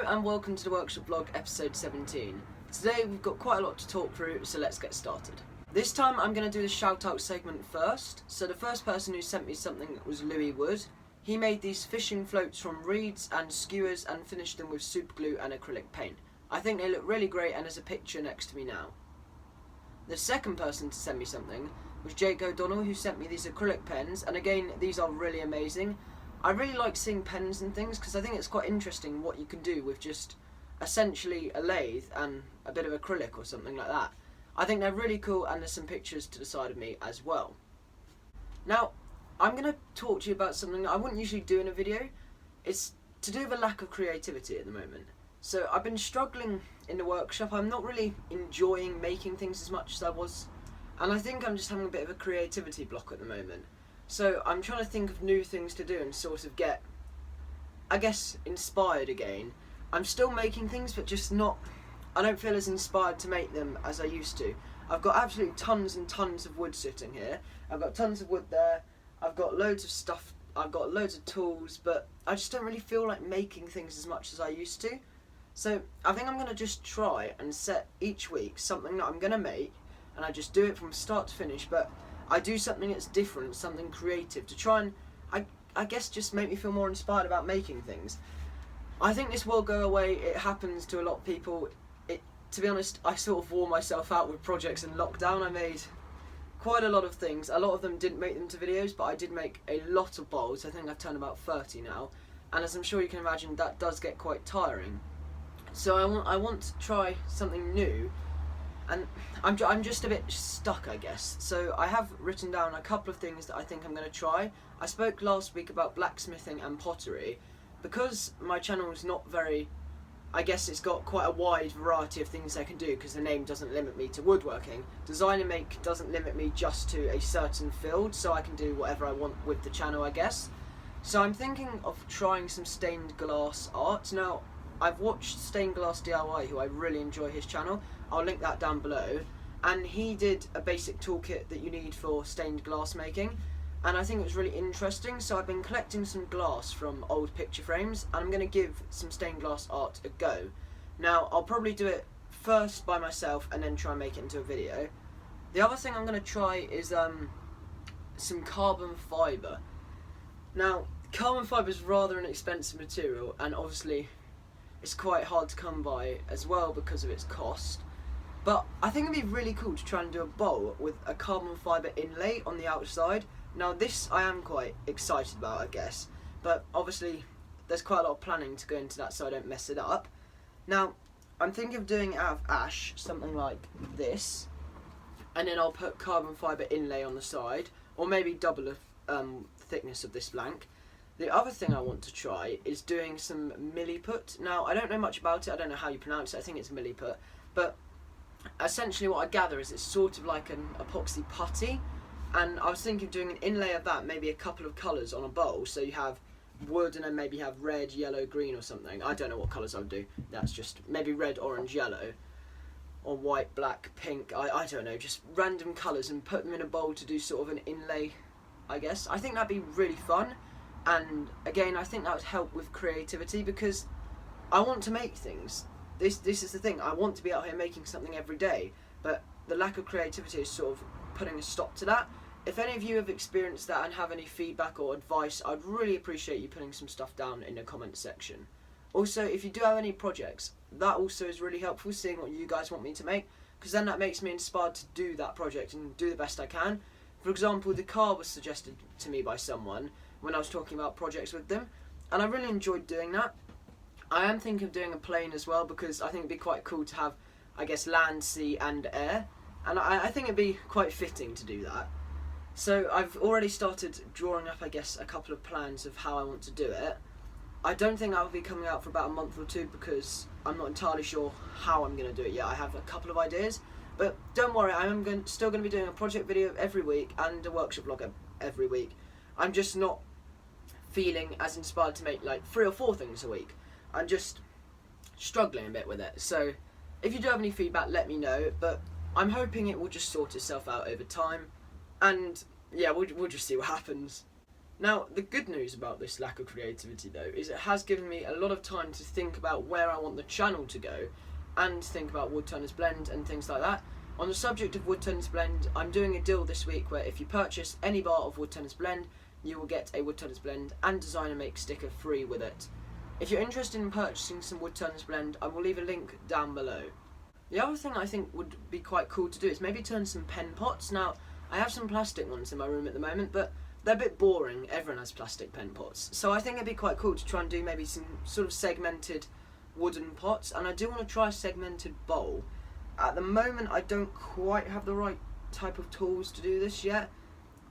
and welcome to the Workshop Vlog episode 17. Today we've got quite a lot to talk through, so let's get started. This time I'm going to do the shout out segment first. So the first person who sent me something was Louis Wood. He made these fishing floats from reeds and skewers and finished them with super glue and acrylic paint. I think they look really great and there's a picture next to me now. The second person to send me something was Jake O'Donnell, who sent me these acrylic pens, and again these are really amazing. I really like seeing pens and things because I think it's quite interesting what you can do with just essentially a lathe and a bit of acrylic or something like that. I think they're really cool, and there's some pictures to the side of me as well. Now, I'm going to talk to you about something that I wouldn't usually do in a video. It's to do with a lack of creativity at the moment. So I've been struggling in the workshop. I'm not really enjoying making things as much as I was, and I think I'm just having a bit of a creativity block at the moment. So I'm trying to think of new things to do and sort of get, I guess, inspired again. I'm still making things, but just not, I don't feel as inspired to make them as I used to. I've got absolutely tons and tons of wood sitting here. I've got tons of wood there. I've got loads of stuff. I've got loads of tools, but I just don't really feel like making things as much as I used to. So I think I'm going to just try and set each week something that I'm going to make, and I just do it from start to finish, but I do something that's different, something creative, to try and, I guess, just make me feel more inspired about making things. I think this will go away. It happens to a lot of people. To be honest, I sort of wore myself out with projects in lockdown. I made quite a lot of things. A lot of them didn't make them to videos, but I did make a lot of bowls. I think I've turned about 30 now, and as I'm sure you can imagine, that does get quite tiring. So I want to try something new. And I'm just a bit stuck, I guess. So I have written down a couple of things that I think I'm going to try. I spoke last week about blacksmithing and pottery. Because my channel is not very, I guess it's got quite a wide variety of things I can do because the name doesn't limit me to woodworking. Design and make doesn't limit me just to a certain field, so I can do whatever I want with the channel, I guess. So I'm thinking of trying some stained glass art. Now, I've watched Stained Glass DIY, who I really enjoy his channel. I'll link that down below. And he did a basic toolkit that you need for stained glass making, and I think it was really interesting. So I've been collecting some glass from old picture frames, and I'm going to give some stained glass art a go. Now, I'll probably do it first by myself and then try and make it into a video. The other thing I'm going to try is some carbon fibre. Now, carbon fibre is rather an expensive material, and obviously it's quite hard to come by as well because of its cost. But I think it'd be really cool to try and do a bowl with a carbon fibre inlay on the outside. Now this I am quite excited about, I guess, but obviously there's quite a lot of planning to go into that so I don't mess it up. Now I'm thinking of doing it out of ash, something like this, and then I'll put carbon fibre inlay on the side, or maybe double the thickness of this blank. The other thing I want to try is doing some milliput. Now, I don't know much about it, I don't know how you pronounce it, I think it's milliput, but essentially what I gather is it's sort of like an epoxy putty, and I was thinking of doing an inlay of that, maybe a couple of colours on a bowl, so you have wood and then maybe have red, yellow, green or something. I don't know what colours I would do, that's just maybe red, orange, yellow, or white, black, pink, I don't know, just random colours, and put them in a bowl to do sort of an inlay, I guess. I think that'd be really fun. And again, I think that would help with creativity because I want to make things. This is the thing, I want to be out here making something every day, but the lack of creativity is sort of putting a stop to that. If any of you have experienced that and have any feedback or advice, I'd really appreciate you putting some stuff down in the comments section. Also, if you do have any projects, that also is really helpful, seeing what you guys want me to make, because then that makes me inspired to do that project and do the best I can. For example, the car was suggested to me by someone when I was talking about projects with them, and I really enjoyed doing that. I am thinking of doing a plane as well because I think it'd be quite cool to have, I guess, land, sea and air, and I think it'd be quite fitting to do that. So I've already started drawing up, I guess, a couple of plans of how I want to do it. I don't think that will be coming out for about a month or two because I'm not entirely sure how I'm going to do it yet. I have a couple of ideas, but don't worry, I'm still going to be doing a project video every week and a workshop vlog every week. I'm just not feeling as inspired to make like 3 or 4 things a week. I'm just struggling a bit with it. So if you do have any feedback, let me know, but I'm hoping it will just sort itself out over time, and yeah, we'll just see what happens. Now, the good news about this lack of creativity though is it has given me a lot of time to think about where I want the channel to go and think about Woodturners Blend and things like that. On the subject of Woodturners Blend, I'm doing a deal this week where if you purchase any bar of Woodturners Blend, you will get a Woodturners Blend and Designer Make sticker free with it. If you're interested in purchasing some Woodturners Blend, I will leave a link down below. The other thing I think would be quite cool to do is maybe turn some pen pots. Now, I have some plastic ones in my room at the moment, but they're a bit boring. Everyone has plastic pen pots. So I think it'd be quite cool to try and do maybe some sort of segmented wooden pots, and I do want to try a segmented bowl. At the moment, I don't quite have the right type of tools to do this yet.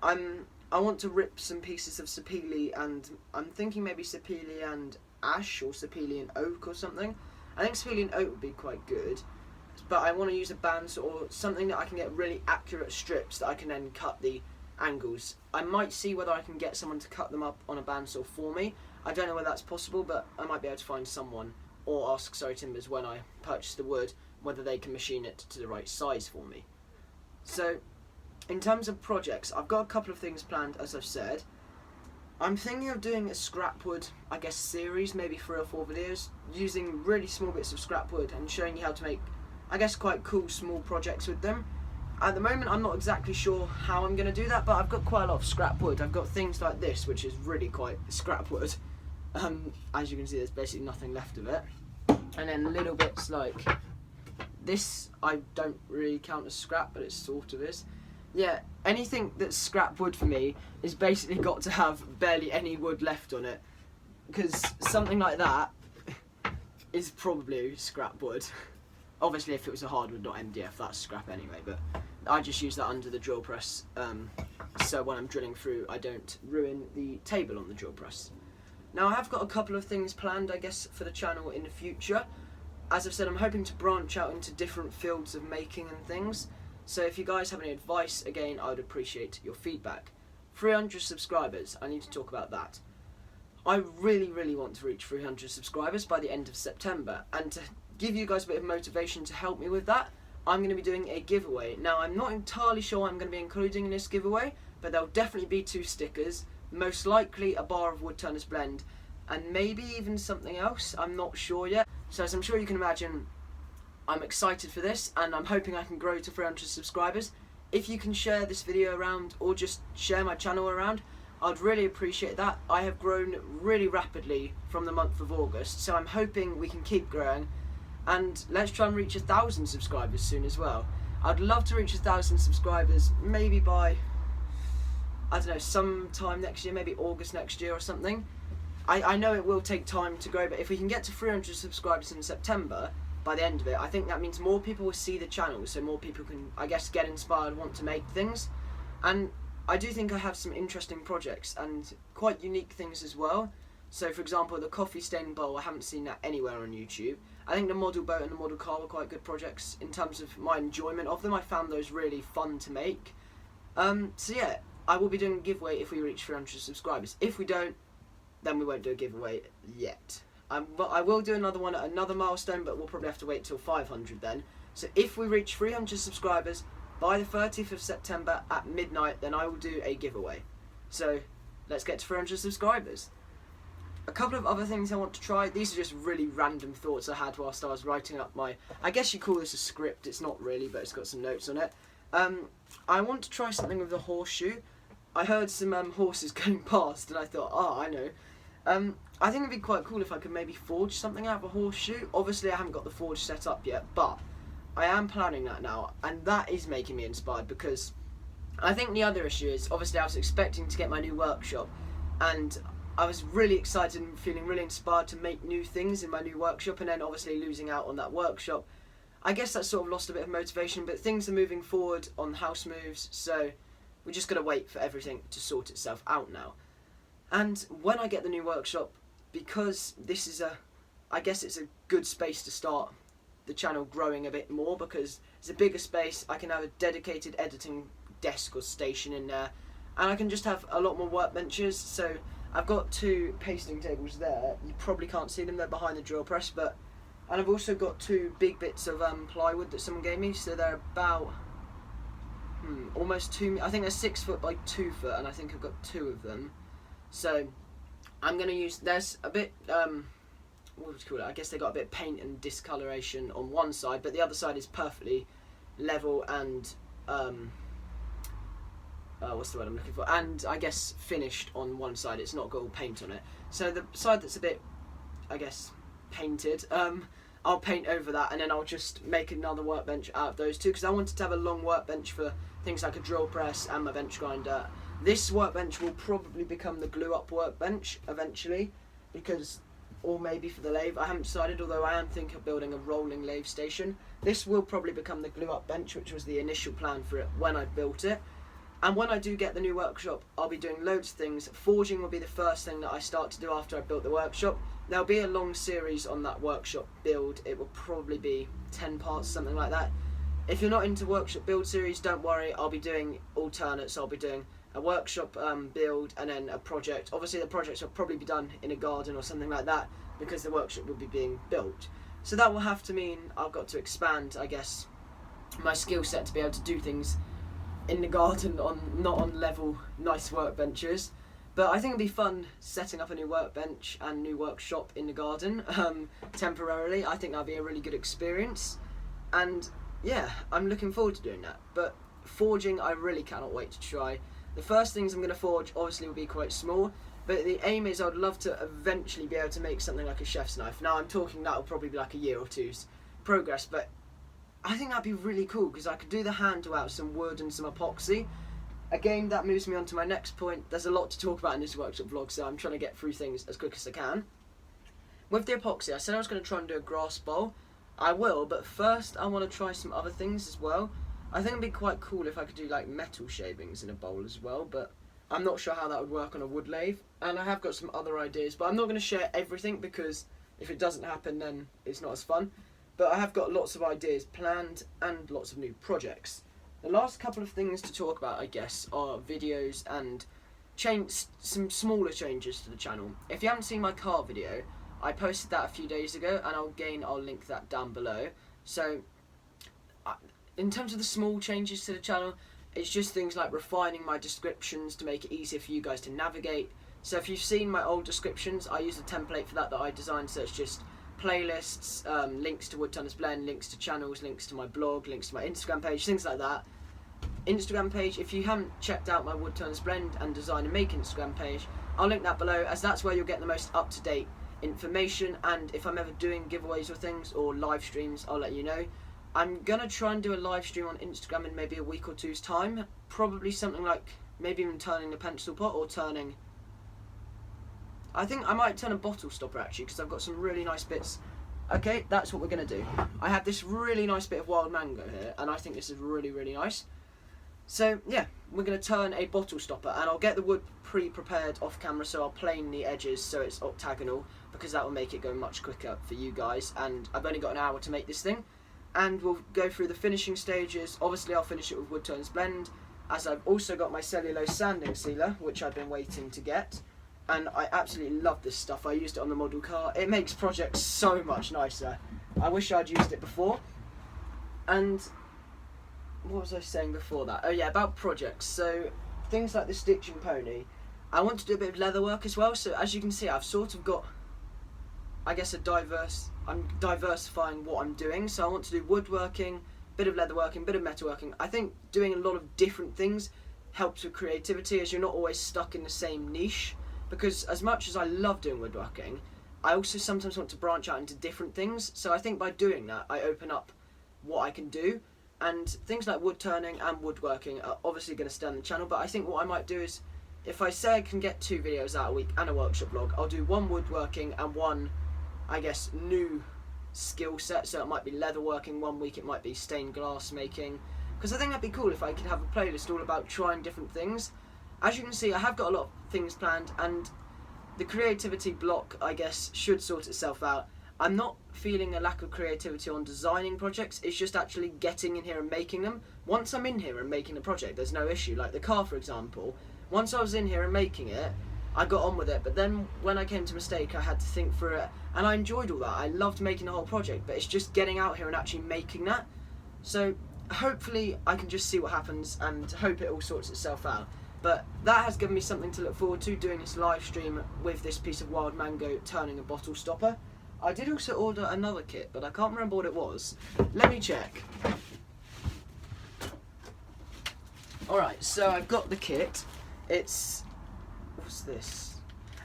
I want to rip some pieces of sapele, and I'm thinking maybe sapele and ash or sapele and oak or something. I think sapele and oak would be quite good, but I want to use a bandsaw or something that I can get really accurate strips that I can then cut the angles. I might see whether I can get someone to cut them up on a bandsaw for me. I don't know whether that's possible, but I might be able to find someone, or ask Sorry Timbers when I purchase the wood whether they can machine it to the right size for me. So in terms of projects, I've got a couple of things planned, as I've said. I'm thinking of doing a scrap wood, I guess, series, maybe 3 or 4 videos, using really small bits of scrap wood and showing you how to make, I guess, quite cool small projects with them. At the moment, I'm not exactly sure how I'm going to do that, but I've got quite a lot of scrap wood. I've got things like this, which is really quite scrap wood. As you can see, there's basically nothing left of it. And then little bits like this, I don't really count as scrap, but it sort of is. Yeah, anything that's scrap wood for me is basically got to have barely any wood left on it, because something like that is probably scrap wood. Obviously, if it was a hardwood, not MDF, that's scrap anyway, but I just use that under the drill press, so when I'm drilling through, I don't ruin the table on the drill press. Now, I have got a couple of things planned, I guess, for the channel in the future. As I've said, I'm hoping to branch out into different fields of making and things, so if you guys have any advice, again, I would appreciate your feedback. 300 subscribers, I need to talk about that. I really, really want to reach 300 subscribers by the end of September, and to give you guys a bit of motivation to help me with that, I'm going to be doing a giveaway. Now, I'm not entirely sure what I'm going to be including in this giveaway, but there'll definitely be 2 stickers, most likely a bar of Woodturners Blend, and maybe even something else. I'm not sure yet. So as I'm sure you can imagine, I'm excited for this, and I'm hoping I can grow to 300 subscribers. If you can share this video around, or just share my channel around, I'd really appreciate that. I have grown really rapidly from the month of August, so I'm hoping we can keep growing. And let's try and reach 1,000 subscribers soon as well. I'd love to reach 1,000 subscribers, maybe by, I don't know, sometime next year, maybe August next year or something. I know it will take time to grow, but if we can get to 300 subscribers in September, by the end of it, I think that means more people will see the channel, so more people can, I guess, get inspired and want to make things. And I do think I have some interesting projects and quite unique things as well. So for example, the coffee stain bowl, I haven't seen that anywhere on YouTube. I think the model boat and the model car were quite good projects in terms of my enjoyment of them. I found those really fun to make. So yeah, I will be doing a giveaway if we reach 300 subscribers. If we don't, then we won't do a giveaway yet. But I will do another one at another milestone, but we'll probably have to wait till 500 then. So if we reach 300 subscribers by the 30th of September at midnight, then I will do a giveaway. So let's get to 300 subscribers. A couple of other things I want to try. These are just really random thoughts I had whilst I was writing up my, I guess you call this a script, it's not really, but it's got some notes on it. I want to try something with the horseshoe. I heard some horses going past and I thought, oh, I know. I think it'd be quite cool if I could maybe forge something out of a horseshoe. Obviously I haven't got the forge set up yet, but I am planning that now, and that is making me inspired, because I think the other issue is, obviously I was expecting to get my new workshop, and I was really excited and feeling really inspired to make new things in my new workshop, and then obviously losing out on that workshop, I guess that sort of lost a bit of motivation. But things are moving forward on house moves, so we're just going to wait for everything to sort itself out now. And when I get the new workshop, because this is I guess it's a good space to start the channel growing a bit more, because it's a bigger space, I can have a dedicated editing desk or station in there, and I can just have a lot more workbenches. So I've got 2 pasting tables there, you probably can't see them, they're behind the drill press, and I've also got 2 big bits of plywood that someone gave me, so they're about almost 2, I think they're 6 foot by 2 foot, and I think I've got 2 of them. So I'm going to use, there's a bit, what would you call it? I guess they got a bit of paint and discoloration on one side, but the other side is perfectly level and, what's the word I'm looking for? And I guess finished on one side. It's not got all paint on it. So the side that's a bit, I guess, painted, I'll paint over that, and then I'll just make another workbench out of those two, because I wanted to have a long workbench for things like a drill press and my bench grinder. This workbench will probably become the glue up workbench eventually, because, or maybe for the lathe, I haven't decided, although I am thinking of building a rolling lathe station. This will probably become the glue up bench, which was the initial plan for it when I built it. And when I do get the new workshop, I'll be doing loads of things. Forging will be the first thing that I start to do after I've built the workshop. There'll be a long series on that workshop build. It will probably be 10 parts, something like that. If you're not into workshop build series, don't worry, I'll be doing alternates. I'll be doing a workshop build and then a project. Obviously the projects will probably be done in a garden or something like that, because the workshop will be being built. So that will have to mean I've got to expand, I guess, my skill set to be able to do things in the garden, not on level nice workbenches. But I think it'd be fun setting up a new workbench and new workshop in the garden temporarily. I think that'd be a really good experience, and yeah, I'm looking forward to doing that. But forging, I really cannot wait to try. The first things I'm going to forge obviously will be quite small, but the aim is I'd love to eventually be able to make something like a chef's knife. Now I'm talking that'll probably be like a year or two's progress, but I think that'd be really cool, because I could do the handle out of some wood and some epoxy. Again, that moves me on to my next point. There's a lot to talk about in this workshop vlog, so I'm trying to get through things as quick as I can. With the epoxy, I said I was going to try and do a grass bowl. I will, but first I want to try some other things as well. I think it'd be quite cool if I could do like metal shavings in a bowl as well, but I'm not sure how that would work on a wood lathe. And I have got some other ideas, but I'm not going to share everything, because if it doesn't happen then it's not as fun. But I have got lots of ideas planned and lots of new projects. The last couple of things to talk about, I guess, are videos and some smaller changes to the channel. If you haven't seen my car video, I posted that a few days ago, and I'll link that down below. So, in terms of the small changes to the channel, it's just things like refining my descriptions to make it easier for you guys to navigate. So if you've seen my old descriptions, I use a template for that I designed, so it's just playlists, links to Woodturners Blend, links to channels, links to my blog, links to my Instagram page, things like that. Instagram page, if you haven't checked out my Woodturners Blend and Design and Make Instagram page, I'll link that below, as that's where you'll get the most up-to-date information. And if I'm ever doing giveaways or things, or live streams, I'll let you know. I'm gonna try and do a live stream on Instagram in maybe a week or two's time, probably something like maybe even turning the pencil pot, or turning, I think I might turn a bottle stopper actually, because I've got some really nice bits. Okay, that's what we're going to do. I have this really nice bit of wild mango here, and I think this is really, really nice. So, yeah, we're going to turn a bottle stopper, and I'll get the wood pre-prepared off camera, so I'll plane the edges so it's octagonal, because that will make it go much quicker for you guys. And I've only got an hour to make this thing, and we'll go through the finishing stages. Obviously, I'll finish it with Woodturners Blend, as I've also got my cellulose sanding sealer, which I've been waiting to get. And I absolutely love this stuff. I used it on the model car. It makes projects so much nicer. I wish I'd used it before. And what was I saying before that? Oh yeah, about projects. So things like the stitching pony, I want to do a bit of leather work as well. So as you can see, I've sort of got, I guess, I'm diversifying what I'm doing. So I want to do woodworking, bit of leatherworking, bit of metalworking. I think doing a lot of different things helps with creativity, as you're not always stuck in the same niche. Because as much as I love doing woodworking, I also sometimes want to branch out into different things. So I think by doing that, I open up what I can do. And things like wood turning and woodworking are obviously going to stay on the channel. But I think what I might do is, if I say I can get 2 videos out a week and a workshop vlog, I'll do one woodworking and one, I guess, new skill set. So it might be leatherworking one week, it might be stained glass making. Because I think that'd be cool if I could have a playlist all about trying different things. As you can see, I have got a lot of things planned, and the creativity block, I guess, should sort itself out. I'm not feeling a lack of creativity on designing projects, it's just actually getting in here and making them. Once I'm in here and making a project, there's no issue. Like the car, for example, once I was in here and making it, I got on with it, but then when I came to mistake, I had to think through it, and I enjoyed all that. I loved making the whole project, but it's just getting out here and actually making that. So hopefully I can just see what happens and hope it all sorts itself out. But that has given me something to look forward to, doing this live stream with this piece of wild mango turning a bottle stopper. I did also order another kit, but I can't remember what it was. Let me check. Alright, so I've got the kit. It's... what's this?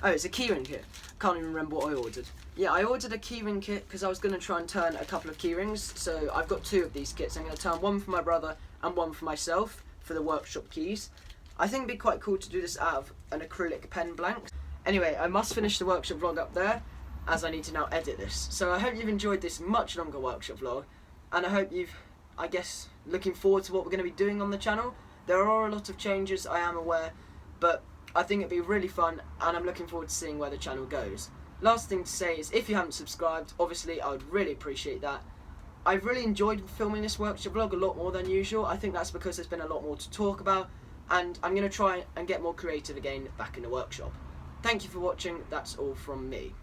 Oh, it's a keyring kit. Can't even remember what I ordered. Yeah, I ordered a keyring kit because I was going to try and turn a couple of keyrings. So I've got 2 of these kits. I'm going to turn one for my brother and one for myself for the workshop keys. I think it'd be quite cool to do this out of an acrylic pen blank. Anyway, I must finish the workshop vlog up there, as I need to now edit this. So I hope you've enjoyed this much longer workshop vlog, and I hope you've, I guess, looking forward to what we're going to be doing on the channel. There are a lot of changes, I am aware, but I think it'd be really fun, and I'm looking forward to seeing where the channel goes. Last thing to say is, if you haven't subscribed, obviously I would really appreciate that. I've really enjoyed filming this workshop vlog a lot more than usual. I think that's because there's been a lot more to talk about, and I'm going to try and get more creative again back in the workshop. Thank you for watching, that's all from me.